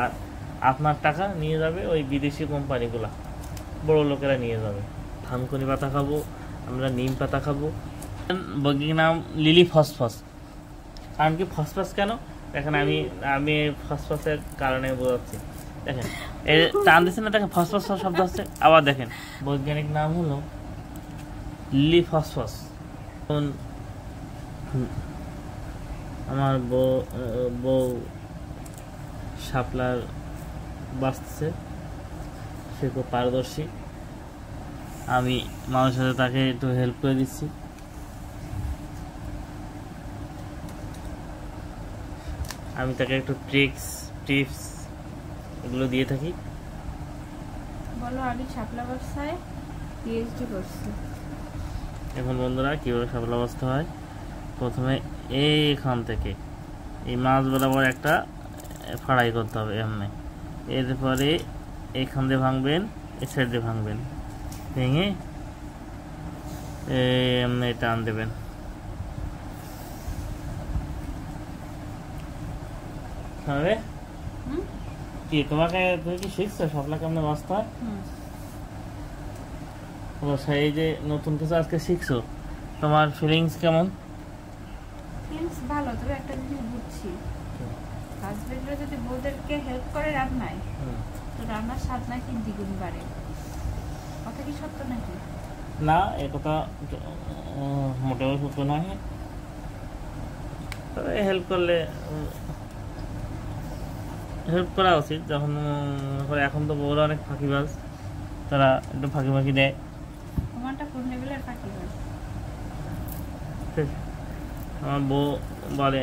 আর আপনার টাকা নিয়ে যাবে ওই বিদেশি কোম্পানিগুলা, বড় লোকেরা নিয়ে যাবে। থানকুনি পাতা খাবো আমরা, নিম পাতা খাবো। বৈজ্ঞানিক নাম লিলি ফসফস। কারণ কি ফসফস কেন দেখেন, আমি ফসফসের কারণে বোঝাচ্ছি। দেখেন এই টান দিচ্ছে না, দেখেন ফসফস শব্দ হচ্ছে। আবার দেখেন বৈজ্ঞানিক নাম হলো লিলি ফসফস। আমার বউ শাপলার বাঁচতেছে, সে খুব পারদর্শী। আমি মানুষের সাথে তাকে একটু হেল্প করে দিচ্ছি। আমি তাকে একটু টিপস এগুলো দিয়ে থাকি। বলো, আমি শাপলা ব্যবসায় পিএইচডি করছি। এখন বন্ধুরা কীভাবে শাপলা ব্যবস্থা হয়, প্রথমে এইখান থেকে এই মাছ বরাবর একটা ফাড়াই করতে হবে এমনি। এরপরে এইখান দিয়ে ভাঙবেন, এই সাইড দিয়ে ভাঙবেন, ভেঙে এমনি টান দেবেন। কি তুমি কি শিখছো শাপলা কেমনে বাঁচতে হয়? এই যে নতুন কিছু আজকে শিখছো, তোমার ফিলিংস কেমন? ফিলিংস ভালো, তবে একটা জিনিস বুঝছি, হাজবেন্ডরা যদি বউদেরকে হেল্প করে রান্নায়, তো রান্নার স্বাদ নাকি দ্বিগুণ বাড়ে। কথা কি সত্য নাকি? না, এ কথা মোটেও সত্য নয়। তবে হেল্প করলে হেল্প করা উচিত। যখন এখন তো বউরা অনেক ফাঁকিবাজ, তারা একটু ফাঁকি দেয়। তোমারটা কোন লেভেলের ফাঁকিবাজ? আমার বউ বলে,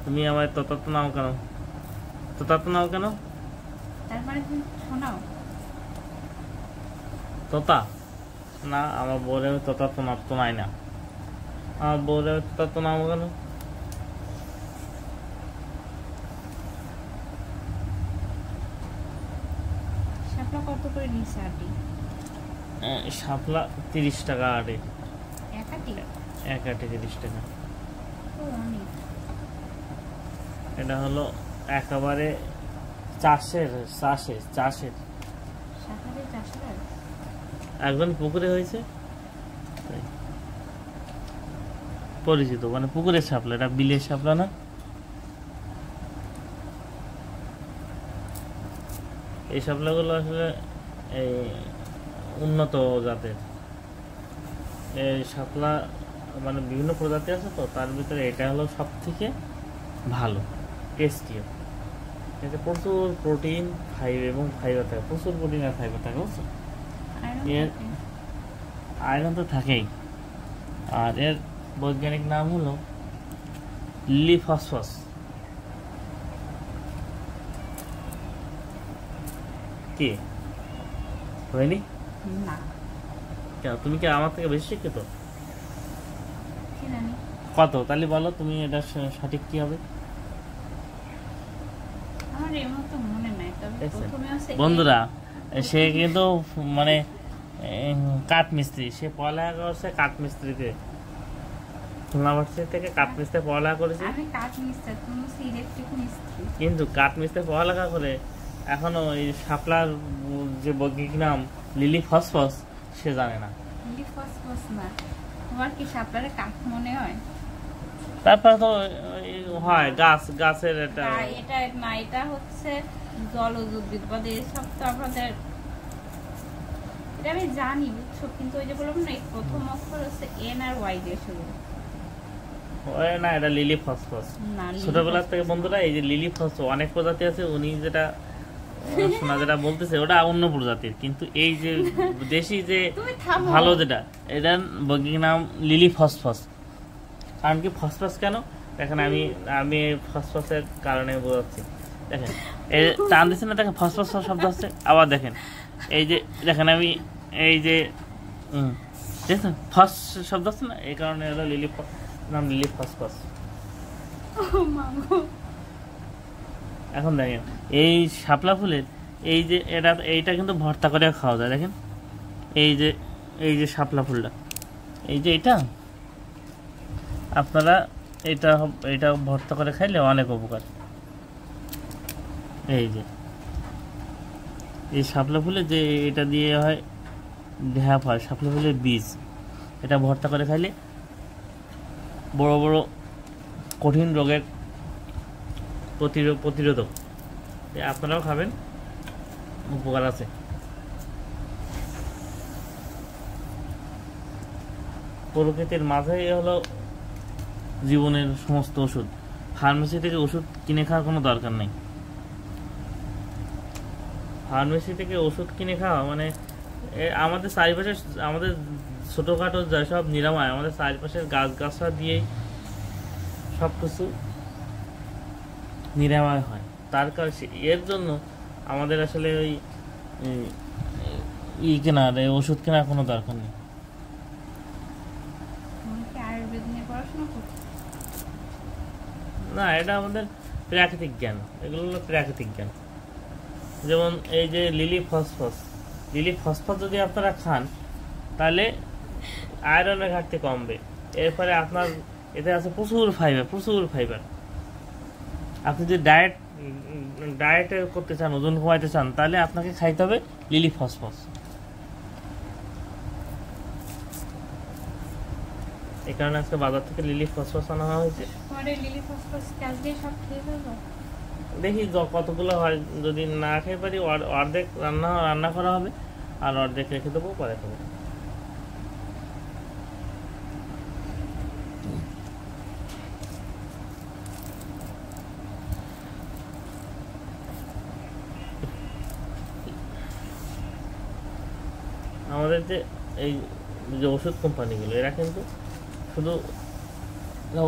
তুমি আমার ততাত্ম নাও কেন? তার মানে তুমি শোনাও? তোতা না, আমার বউরে আমি ততাত্ম নাই না। আমার বউরে ততাত্ম নাও কেন? শাপলা কত করে নিচ্ছে আটি? শাপলা 30 টাকা আটে। এক আটি 30 টাকা। এটা হলো একেবারে চাষের একজন পুকুরে হয়েছে পরিচিত, মানে পুকুরের শাপলা, এটা বিলের শাপলা না। এই শাপলাগুলো আসলে এই উন্নত জাতের। এই শাপলা মানে বিভিন্ন প্রজাতি আছে, তো তার ভিতরে এটা হলো সব থেকে ভালো, টেস্টিও। এতে প্রচুর প্রোটিন এবং ফাইবার থাকে, প্রচুর প্রোটিন আর ফাইবার থাকে, বুঝছো? এর আয়রন তো থাকেই। আর এর বৈজ্ঞানিক নাম হলো লিলি ফসফস। কি হয়নি? না। তুমি কি আমার থেকে বেশি শিক্ষিত? জানি কত? তাহলে বলো তুমি, এটা সঠিক কি হবে? আমার এই মতো মনে নাই, তবে প্রথমে আছে বন্ধুরা, সে কিন্তু মানে কাঠ মিস্ত্রি, সে পড়ালেখা করছে কাঠ মিস্ত্রিতে, খুলনা ভার্সিটি থেকে কাঠ মিস্ত্রি পড়ালেখা করেছে। আমি কাঠ মিস্ত্রি, তুমি ইলেকট্রিক মিস্ত্রি। কিন্তু কাঠ মিস্ত্রি পড়ালেখা করে এখনো এই শাপলার যে বৈজ্ঞানিক নাম লিলি ফসফস সে জানে না। লিলি ফসফস না, তোমার কি শাপলারে কাঠ মনে হয়? তারপরে তো হয় গাছের এটা না, এটা হচ্ছে জলজ উদ্ভিদ, বা এসব তো আমাদের, এটা আমি জানি, বুঝছো? কিন্তু ওই যে বললাম না, প্রথম অক্ষর হচ্ছে এন আর ওয়াই দিয়ে শুরু। না, এটা লিলি ফসফস। ছোটবেলার থেকে বন্ধুরা, এই যে লিলি ফসফস অনেক প্রজাতি আছে, উনি যেটা যেটা বলতেছে ওটা অন্য প্রজাতির, কিন্তু এই যে দেশি যে ভালো যেটা, এটার বৈজ্ঞানিক নাম লিলি ফসফস। কারণ কি ফসফস কেন দেখেন, আমি ফসফসের কারণে বোঝাচ্ছি। দেখেন এই টান দিচ্ছে না, দেখেন ফসফস শব্দ হচ্ছে। আবার দেখেন এই যে দেখেন এই যে দেখছেন ফস শব্দ হচ্ছে না, এই কারণে হলো নাম লিলি ফসফস। এখন দেখেন এই শাপলা ফুলের এই যে এইটা কিন্তু ভর্তা করে খাওয়া যায়। দেখেন এই যে শাপলা ফুলটা, এই যে এটা আপনারা এটা ভর্তা করে খাইলে অনেক উপকার। এই যে এই শাপলা ফুলে যে এটা দিয়ে হয় ঢ্যাপ হয়, শাপলা ফুলের বীজ, এটা ভর্তা করে খাইলে বড় বড় কঠিন রোগের প্রতিরোধক। আপনারাও খাবেন, উপকার আছে। প্রকৃতির মাঝে হলো জীবনের সমস্ত ওষুধ। ফার্মেসি থেকে ওষুধ কিনে খাওয়ার কোনো দরকার নেই। ফার্মেসি থেকে ওষুধ কিনে খাওয়া মানে আমাদের চারিপাশে, আমাদের ছোটোখাটো যেসব নিরাময়, আমাদের চারিপাশের গাছগাছরা দিয়েই সব কিছু নিরাময় হয়। তার কারণ এর জন্য আমাদের আসলে ওই কেনার, ওষুধ কেনার কোনো দরকার নেই। না, এটা আমাদের প্রাকৃতিক জ্ঞান, এগুলো হলো প্রাকৃতিক জ্ঞান। যেমন এই যে লিলি ফসফরাস যদি আপনারা খান তাহলে আয়রনের ঘাটতি কমবে। এরপরে আপনার এতে আছে প্রচুর ফাইবার। আপনি যদি ডায়েট করতে চান, ওজন কমাইতে চান, তাহলে আপনাকে খাইতে হবে লিলি ফসফরাস। এই কারণে আজকে বাজার থেকে লিলি ফসফরাস আনা হয়েছে। দেখি কতগুলো হয়, যদি না খেয়ে পারি অর্ধেক রান্না করা হবে, আর অর্ধেক রেখে দেবো, পরে খাবো। আমাদের যে এই যে ওষুধ কোম্পানিগুলো, এরা কিন্তু শুধু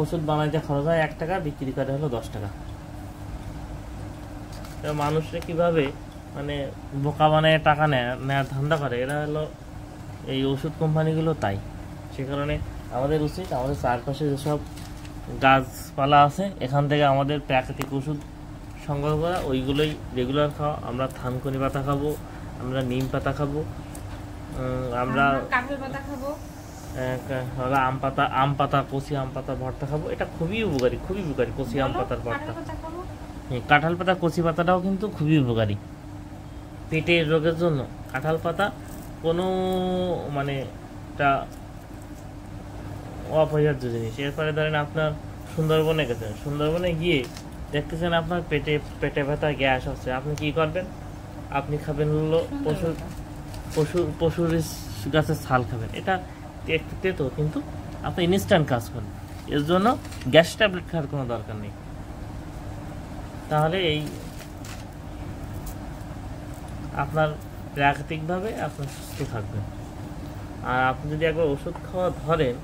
ওষুধ বানাইতে খরচ হয় 1 টাকা, বিক্রি করে হলো 10 টাকা। মানুষরা কিভাবে মানে বোকা বানায় টাকা নেওয়ার ধান্দা করে, এরা হলো এই ওষুধ কোম্পানিগুলো। তাই সে কারণে আমাদের উচিত আমাদের চারপাশে যেসব গাছপালা আছে এখান থেকে আমাদের প্রাকৃতিক ওষুধ সংগ্রহ করা, ওইগুলোই রেগুলার খাওয়া। আমরা থানকুনি পাতা খাবো, আমরা নিম পাতা খাবো, আমরা আম পাতা কচি আম পাতা ভর্তা খাবো। এটা খুবই উপকারী কচি আম পাতার ভর্তা। কাঁঠাল পাতা কচি পাতাটাও কিন্তু খুবই উপকারী পেটের রোগের জন্য। কাঁঠাল পাতা কোনো মানে এটা অপরিহার্য জিনিস। এরপরে ধরেন আপনার সুন্দরবনে গেছেন, সুন্দরবনে গিয়ে দেখতেছেন আপনার পেটে ব্যথা, গ্যাস হচ্ছে, আপনি কি করবেন? আপনি খাবেন হলো পশুর গাছের ছাল খাবেন। এটা একটু তেতো, কিন্তু আপনি ইনস্ট্যান্ট কাজ করেন। এর জন্য গ্যাস ট্যাবলেট খাওয়ার কোনো দরকার নেই। তাহলে এই আপনার প্রাকৃতিকভাবে আপনার সুস্থ থাকবেন। আর আপনি যদি একবার ওষুধ খাওয়া ধরেন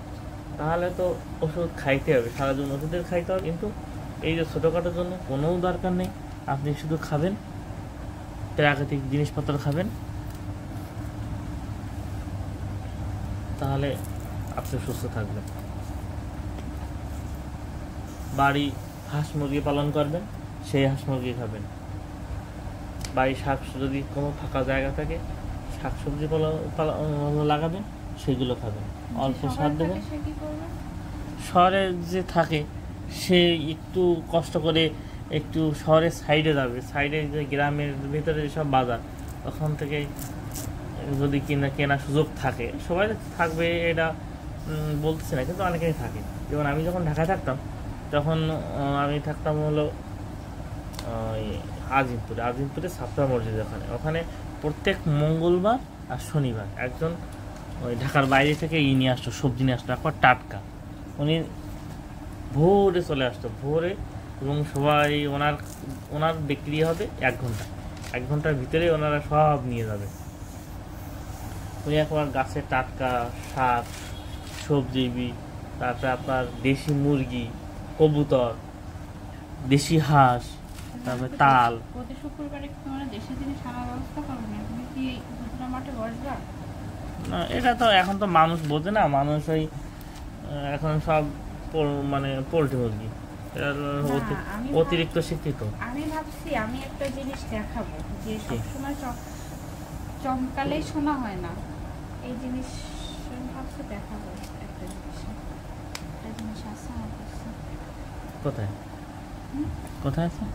তাহলে তো ওষুধ খাইতে হবে, সারা জীবন ওষুধের খাইতে হবে। কিন্তু এই যে ছোটোখাটোর জন্য কোনো দরকার নেই, আপনি শুধু খাবেন, প্রাকৃতিক জিনিসপত্র খাবেন, তাহলে আপনি সুস্থ থাকবেন। বাড়ি হাঁস মুরগি পালন করবেন, সেই হাঁস মুরগি খাবেন। বাড়ি যদি কোনো ফাঁকা জায়গা থাকে, শাকসবজি লাগাবেন, সেগুলো খাবেন, অল্প সার দেবেন। শহরে যে থাকে সে একটু কষ্ট করে একটু শহরের সাইডে যাবে, সাইডে যে গ্রামের ভিতরে যেসব বাজার, ওখান থেকে যদি কেনা সুযোগ থাকে, সবাই থাকবে এটা বলতেছি না, কিন্তু অনেকেই থাকে। যেমন আমি যখন ঢাকায় থাকতাম, তখন আমি থাকতাম হলো আজিমপুরে ছাত্রা মসজিদ, ওখানে প্রত্যেক মঙ্গলবার আর শনিবার একজন ওই ঢাকার বাইরে থেকে নিয়ে আসতো, সবজি নিয়ে আসতো, একবার টাটকা। উনি ভোরে চলে আসতো, ভোরে, এবং সবাই ওনার বিক্রি হবে 1 ঘন্টা, 1 ঘন্টার ভিতরে ওনারা সব নিয়ে যাবে। উনি একবার গাছের টাটকা শাক সবজি, তারপরে আপনার দেশি মুরগি, কবুতর, দেশি হাঁস, তারপরে তাল। প্রতি শুক্রবারে তোমরা দেশি জিনিস আনার ব্যবস্থা করো না? তুমি কি খুচরা মাঠে বসবা? না, এটা তো এখন তো মানুষ বোঝে না, মানুষ ওই এখন সব মানে পোল্ট্রি মুরগি, অতিরিক্ত শিক্ষিত। আমি ভাবছি আমি একটা জিনিস দেখাবো, যে সবসময় চমকালেই শোনা হয় না, এই জিনিস ভাবছি দেখাবো। একটা জিনিস আছে আমার কাছে। কোথায় আছে?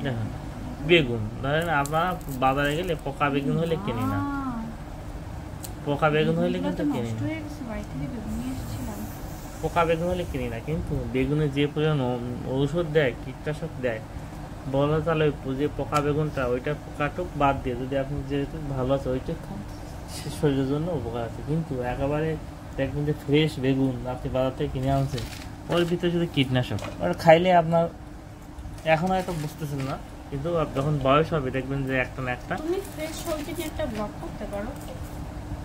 দেখেন বেগুন ধরেন আপনার বাজারে গেলে পোকা বেগুন হলে কিনি না, পোকা বেগুন হলে কিন্তু কিনি না, পোকা বেগুন হলে কিনি না। কিন্তু বেগুনে যে পরিমাণ ঔষধ দেয়, কীটনাশক দেয়, বলা তাহলে যে পোকা বেগুনটা ওইটা পোকাটুক বাদ দিয়ে যদি আপনি যেহেতু ভালো আছে ওইটা খান, শরীরের জন্য উপকার আছে। কিন্তু একেবারে দেখবেন যে ফ্রেশ বেগুন আপনি বাজার থেকে কিনে আনছেন, ওর ভিতরে শুধু কীটনাশক, ওটা খাইলে আপনার এখন হয়তো বুঝতেছেন না, কিন্তু যখন বয়স হবে দেখবেন যে একটা না একটা। তুমি ফ্রেশ সবজি নিয়ে একটা ব্লগ করতে পারো।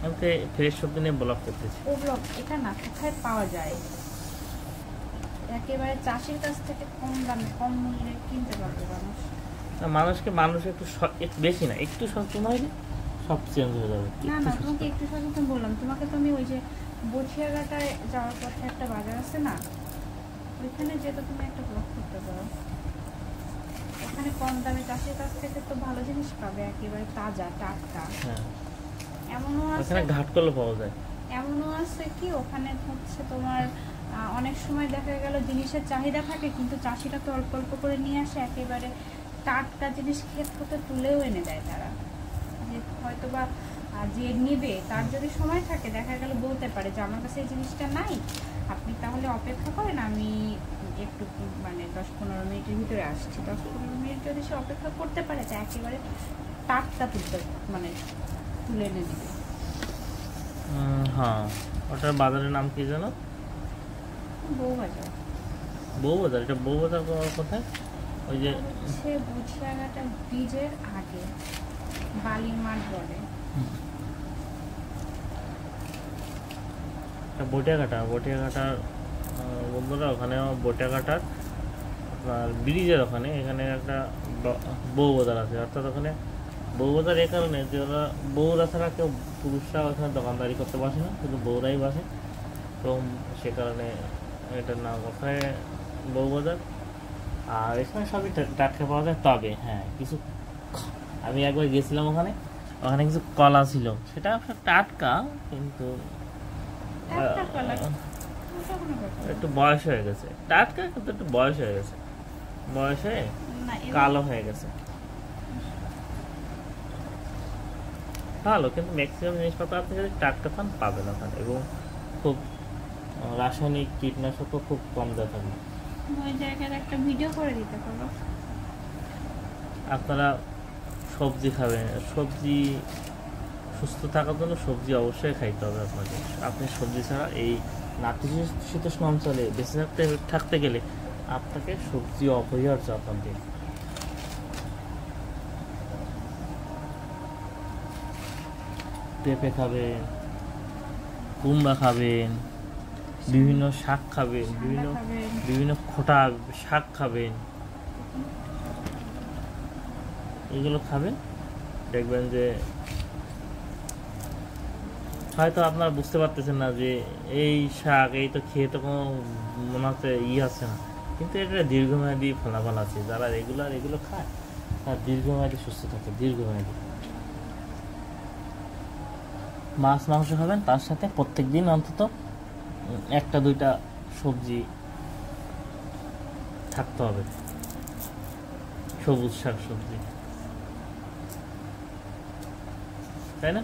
আমি ফ্রেশ সবজি নিয়ে ব্লগ করতেছি। ও ব্লগ এটা না কোথায় পাওয়া যায়, একেবারে চাষির কাছ থেকে কম দামে কম মূল্যে কিনতে পারবে মানুষ। মানুষ একটু বেশি না, একটু সচেতন হইলে সব চেঞ্জ হয়ে যাবে। না না, তোমাকে একটু সচেতন বললাম, তোমাকে তো আমি ওই যে বছিয়াঘাটায় যাওয়ার পথে একটা বাজার আছে না, ওইখানে যেটা তুমি একটা ব্লগ করতে পারো। ওখানে কম দামে চাষির কাছ থেকে তো ভালো জিনিস পাবে, একেবারে তাজা টাটকা। হ্যাঁ, এমনও আছে ওখানে ঘাট করলে পাওয়া যায়। এমনও আছে কি ওখানে হচ্ছে তোমার অনেক সময় দেখা গেল জিনিসের চাহিদা থাকে, কিন্তু চাষিরা তো অল্প অল্প করে নিয়ে আসে, একেবারে টাটকা জিনিস ক্ষেত থেকে তুলেও এনে দেয় তারা। যে হয়তো বা যে নেবে তার যদি সময় থাকে দেখা গেল বলতে পারে যে আমার কাছে এই জিনিসটা নাই, আপনি তাহলে অপেক্ষা করেন, আমি একটু মানে 10-15 মিনিটের ভিতরে আসছি। 10-15 মিনিট যদি সে অপেক্ষা করতে পারে তা একেবারে টাটকা মানে তুলে এনে দিবে। হ্যাঁ, ওটার বাজারের নাম কি জানো? বউবাজার। বউবাজার? এটা বউবাজার কোথায়? ওই যে বুঝিয়াঘাটা ব্রিজের আগে বালির মাঠ বলে। বটিয়াঘাটার বন্ধুরা, ওখানে বটিয়াঘাটার আপনার ব্রিজের এখানে একটা বউবাজার আছে। অর্থাৎ ওখানে বউবাজার এই কারণে যে ওরা বউরা ছাড়া কেউ পুরুষরা ওখানে দোকানদারি করতে বসে না, শুধু বউরাই বসে, তো সে কারণে এটার নাম ওখানে বউবাজার। আর এখানে সবই টাটকা পাওয়া যায়। তবে হ্যাঁ, কিছু আমি একবার গেছিলাম ওখানে কিছু কলা ছিল, সেটা টাটকা, কিন্তু একটু বয়স হয়ে গেছে। টাটকা কিন্তু একটু বয়স হয়ে গেছে, বয়স হয়ে কালো হয়ে গেছে। ভালো, কিন্তু ম্যাক্সিমাম জিনিসপত্র আপনি যদি টাটকা খান পাবেন ওখানে, এবং খুব রাসায়নিক কীটনাশকও খুব কম দেওয়া থাকবে। ওই জায়গার একটা ভিডিও করে দিতে পারো। আপনারা সবজি খাবেন, সবজি সুস্থ থাকার জন্য সবজি অবশ্যই খাইতে হবে আপনাকে। আপনি সবজি ছাড়া এই নাতিশীতোষ্ণ অঞ্চলে বেঁচে থাকতে গেলে আপনাকে সবজি অপরিহার্য আপনাদের। পেঁপে খাবেন, কুমড়া খাবেন, বিভিন্ন শাক খাবেন, বিভিন্ন খোটা শাক খাবেন, এগুলো খাবেন। দেখবেন যে হয়তো আপনারা বুঝতে পারতেছেন না যে এই শাক এই তো খেয়ে তো কোনো মনে হচ্ছে আছে না, কিন্তু এটা দীর্ঘমেয়াদী ফলাফল আছে। যারা রেগুলার এগুলো খায় তারা দীর্ঘমেয়াদী সুস্থ থাকে। দীর্ঘমেয়াদী মাছ মাংস খাবেন, তার সাথে প্রত্যেক দিন অন্তত 1-2টা সবজি থাকতে হবে, সবুজ শাক সবজি, তাই না?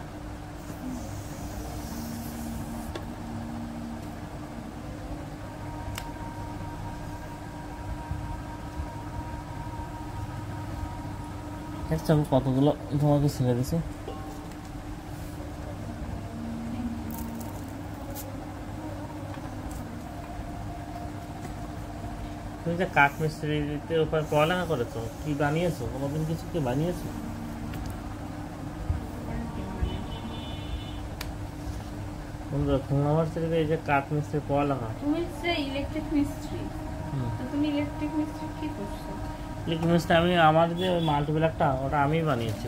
আমি কতগুলো তোমাকে ছেড়ে দিছি। তুমি যে কাঠ মিস্ত্রিতে উপর পড়ালেখা করেছো, কি বানিয়েছো? কোনোদিন কিছু কি বানিয়েছো? খুলনা ভার্সিটিতে এই যে কাঠ মিস্ত্রি পড়ালেখা, তুমি যে ইলেকট্রিক মিস্ত্রি, তো তুমি ইলেকট্রিক মিস্ত্রি কি করছো? ইলেকট্রিক মিস্ত্রি আমি আমার যে মাল্টিপ্লাকটা ওটা আমি বানিয়েছি।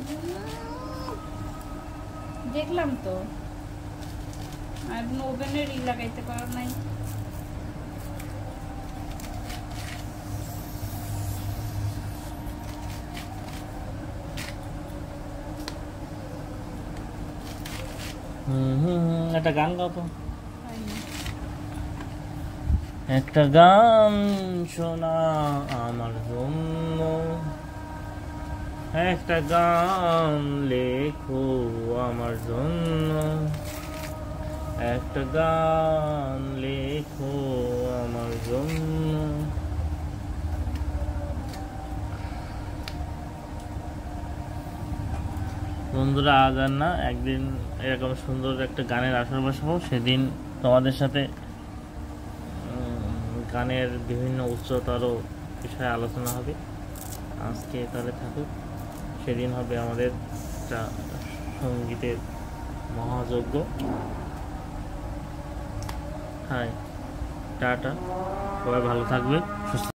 দেখলাম তো, আর ওভেনের লাগাইতে পারো নাই। একটা গান গাও তো। একটা গান শোনা আমার জন্য, একটা গান লেখো আমার জন্য, একটা গান লেখো আমার জন্য। বন্ধুরা আজ আর না, একদিন এরকম সুন্দর একটা গানের আসর বসাবো, সেদিন তোমাদের সাথে গানের বিভিন্ন উচ্চতর বিষয়ে আলোচনা হবে। আজকে তাহলে থাকুক, সেদিন হবে আমাদের একটা সঙ্গীতের মহাযজ্ঞ। হাই, টাটা, সবাই ভালো থাকবে, সুস্থ।